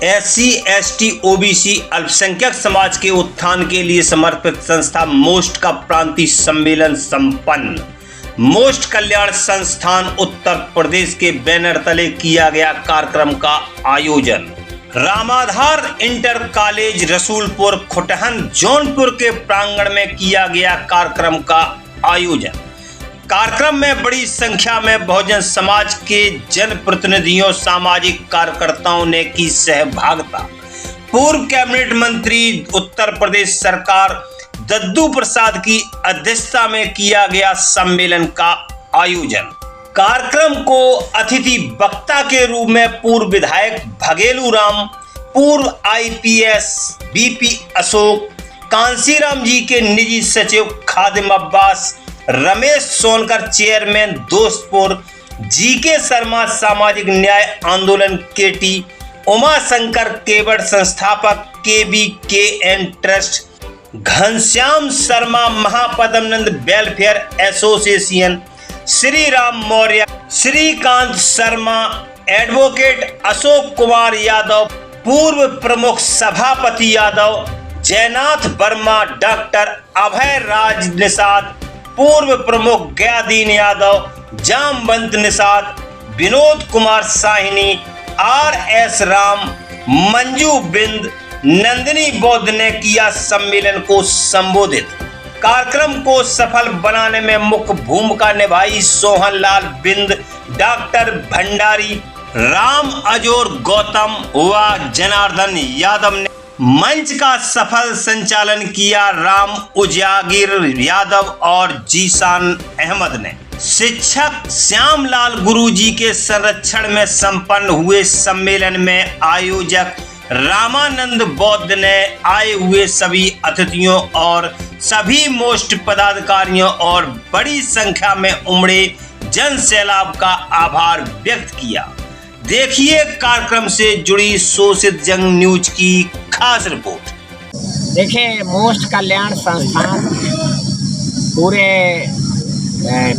SC, ST, OBC अल्पसंख्यक समाज के उत्थान के लिए समर्पित संस्था मोस्ट का प्रांतीय सम्मेलन संपन्न। मोस्ट कल्याण संस्थान उत्तर प्रदेश के बैनर तले किया गया कार्यक्रम का आयोजन। रामाधार इंटर कॉलेज रसूलपुर खुटहन जौनपुर के प्रांगण में किया गया कार्यक्रम का आयोजन। कार्यक्रम में बड़ी संख्या में बहुजन समाज के जनप्रतिनिधियों, सामाजिक कार्यकर्ताओं ने की सहभागिता। पूर्व कैबिनेट मंत्री उत्तर प्रदेश सरकार दद्दू प्रसाद की अध्यक्षता में किया गया सम्मेलन का आयोजन। कार्यक्रम को अतिथि वक्ता के रूप में पूर्व विधायक भगेलू राम, पूर्व IPS BP अशोक, कांसीराम जी के निजी सचिव खादिम अब्बास, रमेश सोनकर चेयरमैन दोस्तपुर, GK शर्मा सामाजिक न्याय आंदोलन KT, उमाशंकर केवट संस्थापक KBKN trust, Ghanshyam Sharma Mahapadmanand welfare association, Shri Ram Maurya, Shrikant Sharma, advocate Ashok Kumar Yadav, पूर्व प्रमुख सभापति यादव, जयनाथ वर्मा, डॉक्टर अभय राज निषाद, पूर्व प्रमुख गयादीन यादव, जामवंत निषाद, विनोद कुमार साहिनी, RS राम, मंजू बिंद, नंदिनी बौद्ध ने किया सम्मेलन को संबोधित। कार्यक्रम को सफल बनाने में मुख्य भूमिका निभाई सोहन लाल बिंद, डॉक्टर भंडारी, राम अजोर गौतम व जनार्दन यादव ने। मंच का सफल संचालन किया राम उजागिर यादव और जीशान अहमद ने। शिक्षक श्यामलाल गुरुजी के संरक्षण में संपन्न हुए सम्मेलन में आयोजक रामानंद बौद्ध ने आए हुए सभी अतिथियों और सभी मोस्ट पदाधिकारियों और बड़ी संख्या में उमड़े जन सैलाब का आभार व्यक्त किया। देखिए कार्यक्रम से जुड़ी शोषित जंग न्यूज की खास रिपोर्ट। देखिए, मोस्ट कल्याण संस्थान पूरे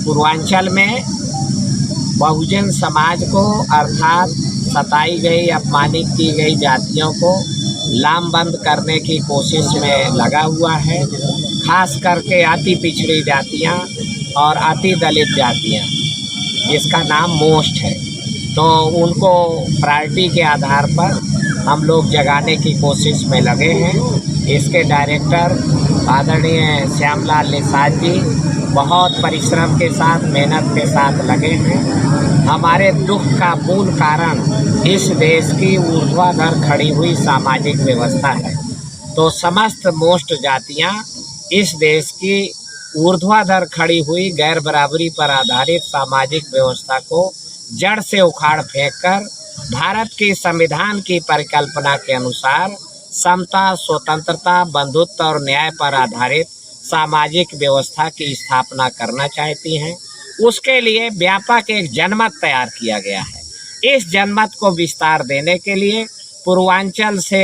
पूर्वांचल में बहुजन समाज को अर्थात सताई गई, अपमानित की गई जातियों को लामबंद करने की कोशिश में लगा हुआ है। खास करके अति पिछड़ी जातियां और अति दलित जातियां, जिसका नाम मोस्ट है, तो उनको प्रायोरिटी के आधार पर हम लोग जगाने की कोशिश में लगे हैं। इसके डायरेक्टर आदरणीय श्यामलाल निषाद जी बहुत परिश्रम के साथ, मेहनत के साथ लगे हैं। हमारे दुख का मूल कारण इस देश की ऊर्ध्वाधर खड़ी हुई सामाजिक व्यवस्था है। तो समस्त मोस्ट जातियां इस देश की ऊर्ध्वाधर खड़ी हुई गैर बराबरी पर आधारित सामाजिक व्यवस्था को जड़ से उखाड़ फेंककर भारत के संविधान की परिकल्पना के अनुसार समता, स्वतंत्रता, बंधुत्व और न्याय पर आधारित सामाजिक व्यवस्था की स्थापना करना चाहती हैं। उसके लिए व्यापक एक जनमत तैयार किया गया है। इस जनमत को विस्तार देने के लिए पूर्वांचल से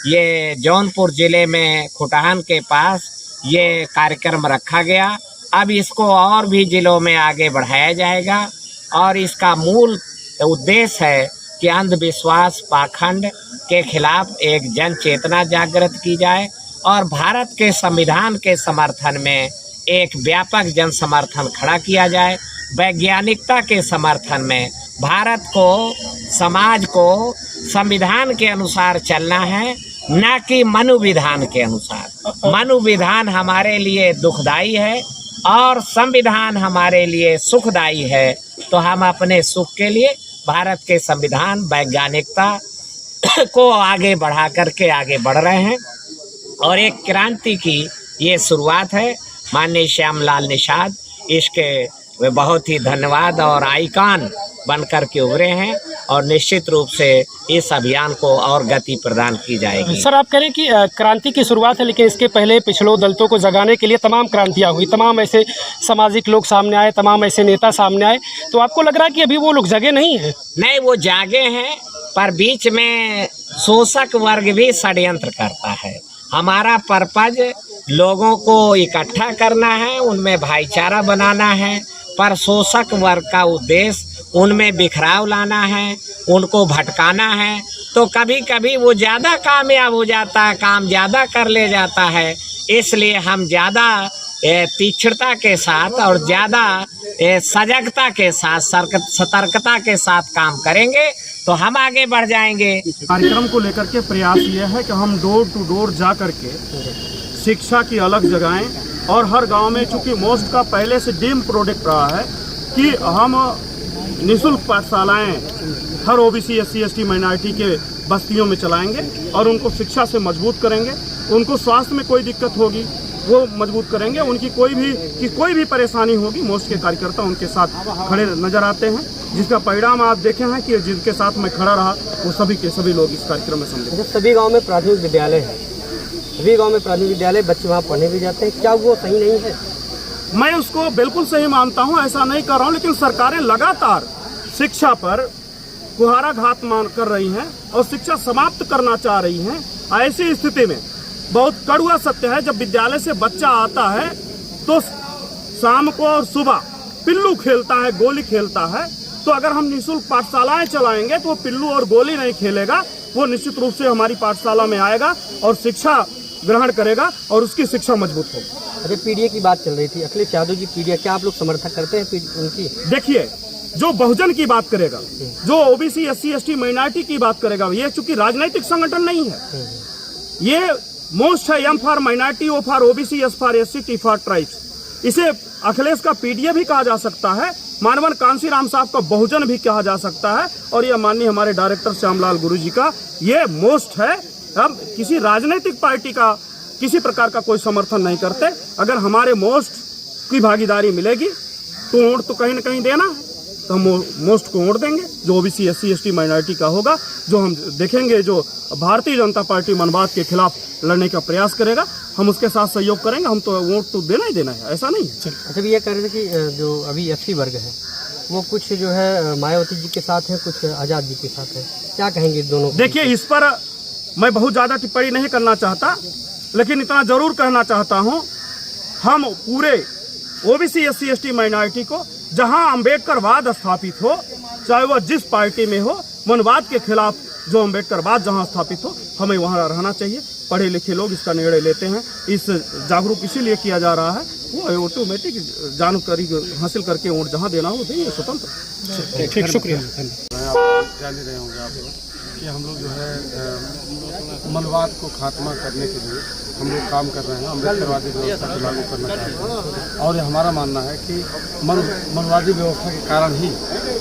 ये जौनपुर जिले में खुटहन के पास ये कार्यक्रम रखा गया। अब इसको और भी जिलों में आगे बढ़ाया जाएगा और इसका मूल उद्देश्य है कि अंधविश्वास, पाखंड के खिलाफ एक जन चेतना जागृत की जाए और भारत के संविधान के समर्थन में एक व्यापक जन समर्थन खड़ा किया जाए। वैज्ञानिकता के समर्थन में भारत को, समाज को संविधान के अनुसार चलना है, न कि मनुविधान के अनुसार। मनुविधान हमारे लिए दुखदाई है और संविधान हमारे लिए सुखदाई है। तो हम अपने सुख के लिए भारत के संविधान, वैज्ञानिकता को आगे बढ़ा करके आगे बढ़ रहे हैं और एक क्रांति की ये शुरुआत है। माननीय श्यामलाल निषाद इसके वे बहुत ही धन्यवाद और आइकॉन बनकर के उभरे हैं और निश्चित रूप से इस अभियान को और गति प्रदान की जाएगी। सर, आप कह रहे हैं कि क्रांति की शुरुआत है, लेकिन इसके पहले पिछड़ों दलितों को जगाने के लिए तमाम क्रांतियां हुई, तमाम ऐसे सामाजिक लोग सामने आए, तमाम ऐसे नेता सामने आए। तो आपको लग रहा है कि अभी वो लोग जगे नहीं हैं? नहीं, वो जागे हैं, पर बीच में शोषक वर्ग भी षड्यंत्र करता है। हमारा पर्पज लोगों को इकट्ठा करना है, उनमें भाईचारा बनाना है, पर शोषक वर्ग का उद्देश्य उनमें बिखराव लाना है, उनको भटकाना है तो कभी कभी वो ज़्यादा कामयाब हो जाता है, काम ज़्यादा कर ले जाता है। इसलिए हम ज़्यादा तीक्ष्णता के साथ और ज़्यादा सजगता के साथ, सतर्कता के साथ काम करेंगे तो हम आगे बढ़ जाएंगे। कार्यक्रम को लेकर के प्रयास ये है कि हम डोर टू डोर जा करके शिक्षा की अलग जगाएं और हर गांव में, चूँकि मोस्ट का पहले से डीम प्रोडक्ट रहा है कि हम निःशुल्क पाठशालाएँ हर ओबीसी SC ST माइनॉरिटी के बस्तियों में चलाएंगे और उनको शिक्षा से मजबूत करेंगे। उनको स्वास्थ्य में कोई दिक्कत होगी वो मजबूत करेंगे। उनकी कोई भी परेशानी होगी, मोस्ट के कार्यकर्ता उनके साथ खड़े नजर आते हैं, जिसका परिणाम आप देखे हैं कि जिनके साथ मैं खड़ा रहा वो सभी के सभी लोग इस कार्यक्रम में सम्मिलित। सभी गांव में प्राथमिक विद्यालय है, सभी गांव में प्राथमिक विद्यालय, बच्चे वहाँ पढ़ने भी जाते हैं, क्या वो सही नहीं है? मैं उसको बिल्कुल सही मानता हूँ, ऐसा नहीं कर रहा हूँ, लेकिन सरकारें लगातार शिक्षा पर कुहाराघात कर रही हैं और शिक्षा समाप्त करना चाह रही हैं। ऐसी स्थिति में बहुत कड़वा सत्य है, जब विद्यालय से बच्चा आता है तो शाम को और सुबह पिल्लू खेलता है, गोली खेलता है। तो अगर हम निःशुल्क पाठशालाएं चलाएंगे तो वो पिल्लू और गोली नहीं खेलेगा, वो निश्चित रूप से हमारी पाठशाला में आएगा और शिक्षा ग्रहण करेगा और उसकी शिक्षा मजबूत होगी। अरे पीडीए की बात चल रही थी, अखिलेश यादव जी पीडीए, क्या आप लोग समर्थन करते हैं उनकी? देखिए, जो बहुजन की बात करेगा, जो ओबीसी SC ST माइनॉरिटी की बात करेगा, ये चूंकि राजनीतिक संगठन नहीं है, ये मोस्ट है, M for minority, O for OBC, S for SC, T for tribes. इसे अखिलेश का पीडीए भी कहा जा सकता है, मानवन कांसीराम साहब का बहुजन भी कहा जा सकता है, और ये माननीय हमारे डायरेक्टर श्यामलाल गुरुजी का ये मोस्ट है। हम किसी राजनीतिक पार्टी का किसी प्रकार का कोई समर्थन नहीं करते। अगर हमारे मोस्ट की भागीदारी मिलेगी तो वोट तो कहीं ना कहीं देना है, तो हम मोस्ट को वोट देंगे, जो ओबीसी SC ST माइनॉरिटी का होगा। जो हम देखेंगे, जो भारतीय जनता पार्टी मनवाद के खिलाफ लड़ने का प्रयास करेगा, हम उसके साथ सहयोग करेंगे। हम तो वोट तो देना ही देना है, ऐसा नहीं है। अच्छा, ये कह रहे थे कि जो अभी SC वर्ग है वो कुछ जो है मायावती जी के साथ है, कुछ आजाद जी के साथ है, क्या कहेंगे दोनों? देखिए, इस पर मैं बहुत ज़्यादा टिप्पणी नहीं करना चाहता, लेकिन इतना जरूर कहना चाहता हूँ, हम पूरे ओबीसी SC ST माइनॉरिटी को, जहां अम्बेडकरवाद स्थापित हो, चाहे वह जिस पार्टी में हो, मनवाद के खिलाफ जो अम्बेडकरवाद जहां स्थापित हो, हमें वहां रहना चाहिए। पढ़े लिखे लोग इसका निर्णय लेते हैं, इस जागरूक इसीलिए किया जा रहा है, वो ऑटोमेटिक जानकारी हासिल करके वोट जहां देना हो देंगे, स्वतंत्र। ठीक, शुक्रिया। जान ही रहे होंगे आप लोग कि हम लोग जो है मनवाद को खात्मा करने के लिए हम लोग काम कर रहे हैं, अम्बेडकरवादी व्यवस्था को लागू करना चाहते हैं। और ये हमारा मानना है कि मनवादी व्यवस्था के कारण ही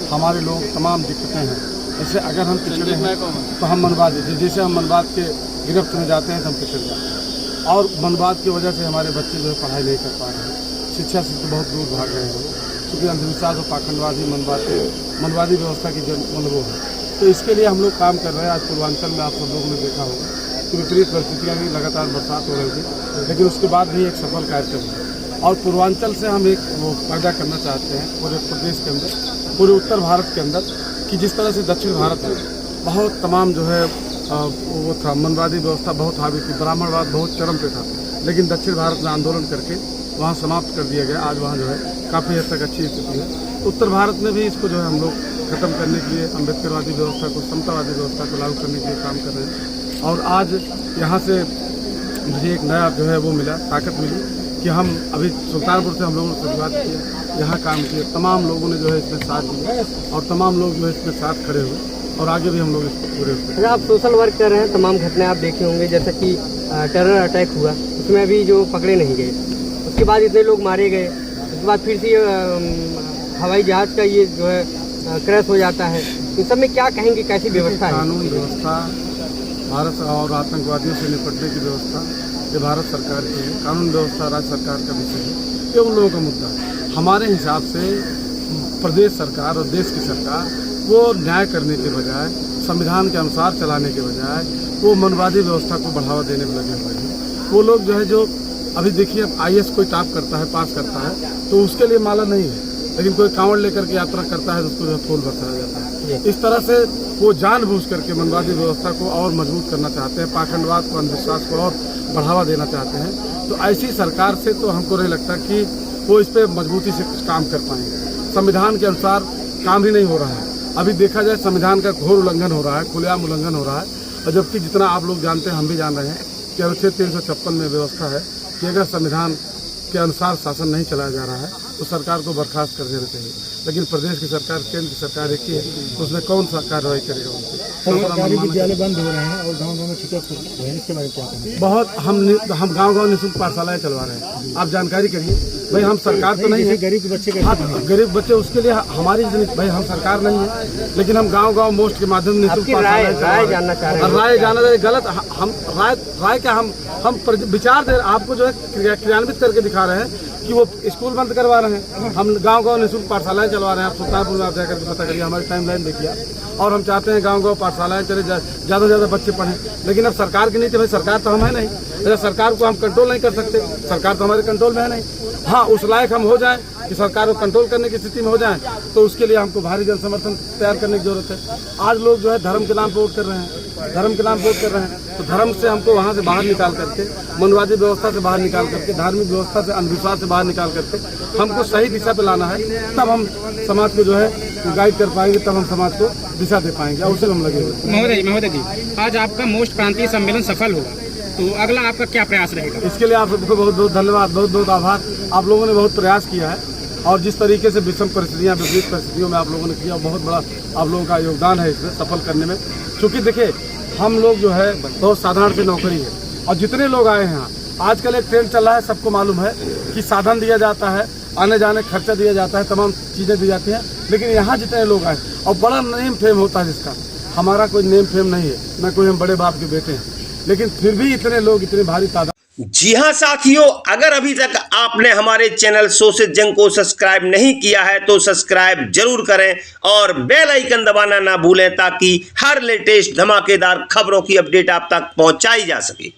हमारे लोग तमाम दिक्कतें हैं। जैसे अगर हम पिछड़े हैं तो हम मनवादी, जैसे हम मनवाद के गिरफ्त में जाते हैं तो हम पिछड़ जाते हैं, और मनवाद की वजह से हमारे बच्चे जो है पढ़ाई नहीं कर पा रहे हैं, शिक्षा से तो बहुत दूर भाग रहे हैं, क्योंकि अंधविश्वास और पाखंडवाद ही मनवादी व्यवस्था की वो है। तो इसके लिए हम लोग काम कर रहे हैं। आज पूर्वांचल में आप सब लोगों ने देखा होगा कि विपरीत परिस्थितियाँ भी, लगातार बरसात हो रही थी, लेकिन उसके बाद भी एक सफल कार्यक्रम है। और पूर्वांचल से हम एक वो पैदा करना चाहते हैं पूरे प्रदेश के अंदर, पूरे उत्तर भारत के अंदर, कि जिस तरह से दक्षिण भारत में बहुत तमाम जो है वो था, मनवादी व्यवस्था बहुत हावी थी, ब्राह्मणवाद बहुत चरम पे था, लेकिन दक्षिण भारत में आंदोलन करके वहाँ समाप्त कर दिया गया। आज वहाँ जो है काफ़ी हद तक अच्छी स्थिति है। उत्तर भारत में भी इसको जो है हम लोग खत्म करने के लिए, अम्बेडकरवादी व्यवस्था को, समतावादी व्यवस्था को लागू करने के लिए काम कर रहे हैं। और आज यहाँ से मुझे एक नया जो है वो मिला, ताकत मिली कि हम अभी सुल्तानपुर से हम लोगों ने शुरुआत की, यहाँ काम किए, तमाम लोगों ने जो है इसमें साथ दिया और तमाम लोग जो है इसमें साथ खड़े हुए, और आगे भी हम लोग इसको पूरे। अगर आप सोशल वर्क कर रहे हैं, तमाम घटनाएं आप देखे होंगे, जैसे कि टेरर अटैक हुआ, उसमें भी जो पकड़े नहीं गए, उसके बाद इतने लोग मारे गए, उसके बाद फिर से हवाई जहाज़ का ये जो है क्रैश हो जाता है, इन सब में क्या कहेंगे, कैसी व्यवस्था है? कानून व्यवस्था, भारत और आतंकवादियों से निपटने की व्यवस्था, ये भारत सरकार की है। कानून व्यवस्था राज्य सरकार का विषय है, ये उन लोगों का मुद्दा है। हमारे हिसाब से प्रदेश सरकार और देश की सरकार वो न्याय करने के बजाय, संविधान के अनुसार चलाने के बजाय, वो मनवादी व्यवस्था को बढ़ावा देने में लगे हुए हैं। वो लोग जो है, जो अभी देखिए IAS कोई टॉप करता है, पास करता है, तो उसके लिए माला नहीं है, लेकिन कोई कांवड़ लेकर के यात्रा करता है तो उसको जो फूल बरसाया जाता है। इस तरह से वो जानबूझ करके मनवादी व्यवस्था को और मजबूत करना चाहते हैं, पाखंडवाद को, अंधविश्वास को और बढ़ावा देना चाहते हैं। तो ऐसी सरकार से तो हमको नहीं लगता कि वो इस पर मजबूती से कुछ काम कर पाएंगे। संविधान के अनुसार काम ही नहीं हो रहा है। अभी देखा जाए संविधान का घोर उल्लंघन हो रहा है, खुलेआम उल्लंघन हो रहा है। और जबकि जितना आप लोग जानते हैं, हम भी जान रहे हैं कि अनुच्छेद 356 में व्यवस्था है कि अगर संविधान के अनुसार शासन नहीं चलाया जा रहा है तो सरकार को बर्खास्त कर देना चाहिए। लेकिन प्रदेश की सरकार, केंद्र की सरकार एक ही है, तो उसमें कौन सा कार्रवाई करेगा उनकी? सरकारी विद्यालय बंद हो रहे हैं और गांव-गांव में छुट्टियां हो हैं, इसके बारे में क्या कहेंगे? बहुत हम गांव-गांव निःशुल्क पाठशालाएं चलवा रहे हैं। आप जानकारी करिए भाई, हम सरकार तो नहीं है, गरीब बच्चे हाँ, गरीब बच्चे उसके लिए हमारी भाई, हम सरकार नहीं है, लेकिन हम गांव-गांव मोस्ट के माध्यम से निःशुल्क राय जानना चाह रहे हैं। राय जानना चाहिए। गलत हम राय क्या, हम विचार दे, आपको जो है क्रियान्वित करके दिखा रहे हैं कि वो स्कूल बंद करवा रहे हैं। हम गांव-गांव निःशुल्क पाठशालाएं चलवा रहे हैं। आप सुल्तानपुर में आप जाकर के पता करिए, हमारी टाइमलाइन देखिए। और हम चाहते हैं गांव-गांव पाठशालाएं चले, ज़्यादा से ज़्यादा बच्चे पढ़ें। लेकिन अब सरकार की नीति, भाई सरकार तो हम है नहीं, सरकार को हम कंट्रोल नहीं कर सकते, सरकार तो हमारे कंट्रोल में है नहीं। हाँ, उस लायक हम हो जाएं कि सरकार को कंट्रोल करने की स्थिति में हो जाएं, तो उसके लिए हमको भारी जन समर्थन तैयार करने की जरूरत है। आज लोग जो है धर्म के नाम पर वोट कर रहे हैं, धर्म के नाम पर वोट कर रहे हैं, तो धर्म से हमको वहाँ से बाहर निकाल करके, मनवादी व्यवस्था से बाहर निकाल करके, धार्मिक व्यवस्था से, अंधविश्वास से बाहर निकाल करके हमको सही दिशा पे लाना है। तब हम समाज को जो है गाइड कर पाएंगे, तब हम समाज को दिशा दे पाएंगे, और उसे हम लगे हुए। महोदय जी, आज आपका मोस्ट क्रांति सम्मेलन सफल होगा, तो अगला आपका क्या प्रयास रहेगा? इसके लिए आप सबको बहुत बहुत धन्यवाद, बहुत बहुत आभार। आप लोगों ने बहुत प्रयास किया है, और जिस तरीके से विषम परिस्थितियाँ, विपरीत परिस्थितियों में आप लोगों ने किया, बहुत बड़ा आप लोगों का योगदान है इसमें सफल करने में। क्योंकि देखिए, हम लोग जो है बहुत साधारण सी नौकरी है, और जितने लोग आए हैं यहाँ, आजकल एक ट्रेंड चल रहा है, सबको मालूम है कि साधन दिया जाता है, आने जाने खर्चा दिया जाता है, तमाम चीज़ें दी जाती हैं। लेकिन यहाँ जितने लोग आए, और बड़ा नेम फेम होता है जिसका, हमारा कोई नेम फेम नहीं है, न कोई हम बड़े बाप के बेटे हैं, लेकिन फिर भी इतने लोग, इतनी भारी तादाद। जी हां साथियों, अगर अभी तक आपने हमारे चैनल सो से जंग को सब्सक्राइब नहीं किया है तो सब्सक्राइब जरूर करें और बेल आइकन दबाना ना भूलें, ताकि हर लेटेस्ट धमाकेदार खबरों की अपडेट आप तक पहुंचाई जा सके।